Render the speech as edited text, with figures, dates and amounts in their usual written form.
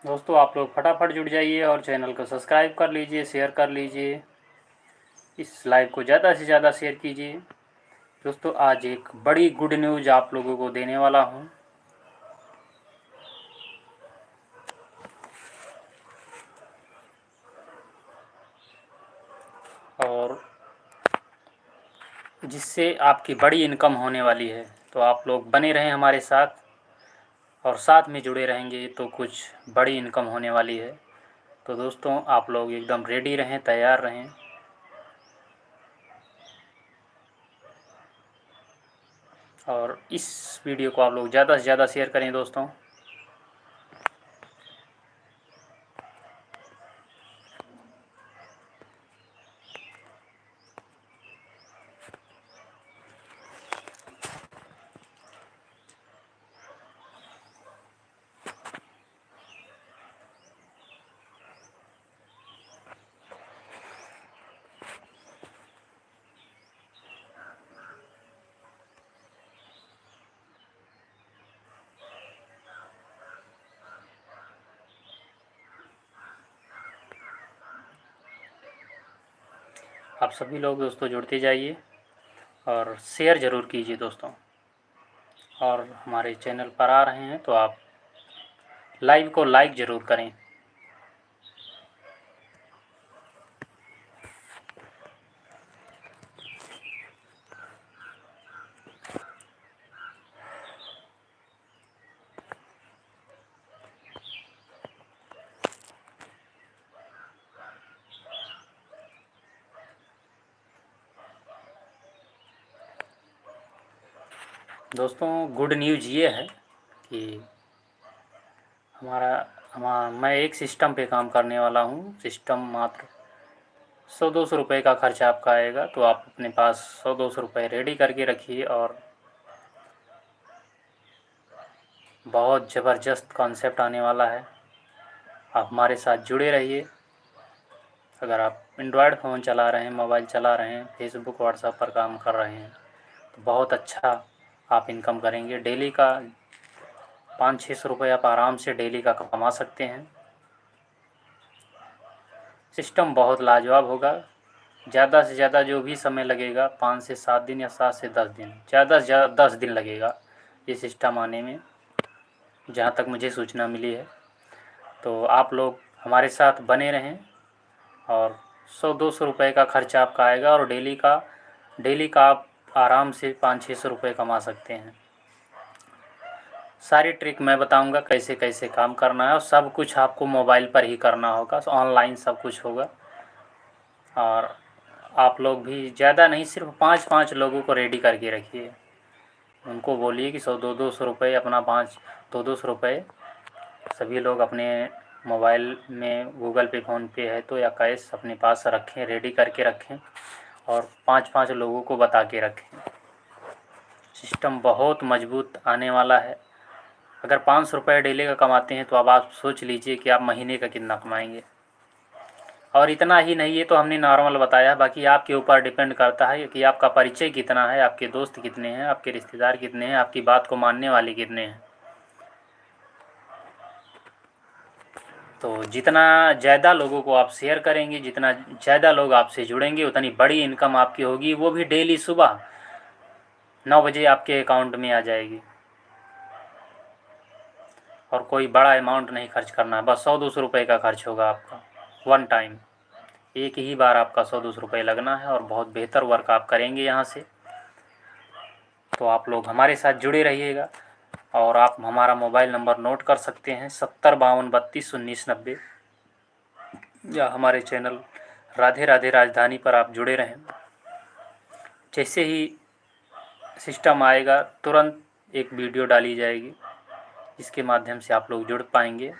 दोस्तों आप लोग फटाफट जुड़ जाइए और चैनल को सब्सक्राइब कर लीजिए, शेयर कर लीजिए, इस लाइव को ज़्यादा से ज़्यादा शेयर कीजिए। दोस्तों आज एक बड़ी गुड न्यूज़ आप लोगों को देने वाला हूँ। और जिससे आपकी बड़ी इनकम होने वाली है, तो आप लोग बने रहें हमारे साथ और साथ में जुड़े रहेंगे तो कुछ बड़ी इनकम होने वाली है। तो दोस्तों आप लोग एकदम रेडी रहें, तैयार रहें। और इस वीडियो को आप लोग ज़्यादा से ज़्यादा शेयर करें दोस्तों। आप सभी लोग दोस्तों जुड़ते जाइए और शेयर ज़रूर कीजिए दोस्तों। और हमारे चैनल पर आ रहे हैं तो आप लाइव को लाइक ज़रूर करें। दोस्तों गुड न्यूज़ ये है कि मैं एक सिस्टम पे काम करने वाला हूँ। सिस्टम मात्र 100-200 रुपये का खर्चा आपका आएगा, तो आप अपने पास 100-200 रुपये रेडी करके रखिए। और बहुत ज़बरदस्त कॉन्सेप्ट आने वाला है, आप हमारे साथ जुड़े रहिए। अगर आप एंड्रॉयड फ़ोन चला रहे हैं, मोबाइल चला रहे हैं, फेसबुक व्हाट्सएप पर काम कर रहे हैं, तो बहुत अच्छा आप इनकम करेंगे। डेली का 500-600 रुपये आप आराम से डेली का कमा सकते हैं। सिस्टम बहुत लाजवाब होगा। ज़्यादा से ज़्यादा जो भी समय लगेगा 5 से 7 दिन या 7 से 10 दिन, ज़्यादा से ज़्यादा 10 दिन लगेगा ये सिस्टम आने में, जहाँ तक मुझे सूचना मिली है। तो आप लोग हमारे साथ बने रहें और 100-200 रुपये का खर्चा आपका आएगा और डेली का आप आराम से 500-600 रुपये कमा सकते हैं। सारी ट्रिक मैं बताऊंगा कैसे कैसे काम करना है, और सब कुछ आपको मोबाइल पर ही करना होगा, ऑनलाइन सब कुछ होगा। और आप लोग भी ज़्यादा नहीं, सिर्फ 5-5 लोगों को रेडी करके रखिए। उनको बोलिए कि 100-200 रुपये अपना 5-200 रुपये सभी लोग अपने मोबाइल में, गूगल पे, फ़ोन पे है तो या कैश अपने पास रखें, रेडी करके रखें और 5-5 लोगों को बता के रखें। सिस्टम बहुत मजबूत आने वाला है। अगर 500 रुपये डेली का कमाते हैं तो अब आप सोच लीजिए कि आप महीने का कितना कमाएंगे। और इतना ही नहीं, ये तो हमने नॉर्मल बताया, बाकी आपके ऊपर डिपेंड करता है कि आपका परिचय कितना है, आपके दोस्त कितने हैं, आपके रिश्तेदार कितने हैं, आपकी बात को मानने वाले कितने हैं। तो जितना ज़्यादा लोगों को आप शेयर करेंगे, जितना ज़्यादा लोग आपसे जुड़ेंगे, उतनी बड़ी इनकम आपकी होगी। वो भी डेली सुबह 9 बजे आपके अकाउंट में आ जाएगी। और कोई बड़ा अमाउंट नहीं खर्च करना है, बस 100-200 रुपये का खर्च होगा आपका वन टाइम। एक ही बार आपका 100-200 रुपये लगना है और बहुत बेहतर वर्क आप करेंगे यहाँ से। तो आप लोग हमारे साथ जुड़े रहिएगा। और आप हमारा मोबाइल नंबर नोट कर सकते हैं 7052321990, या हमारे चैनल राधे राधे राजधानी पर आप जुड़े रहें। जैसे ही सिस्टम आएगा तुरंत एक वीडियो डाली जाएगी, इसके माध्यम से आप लोग जुड़ पाएंगे।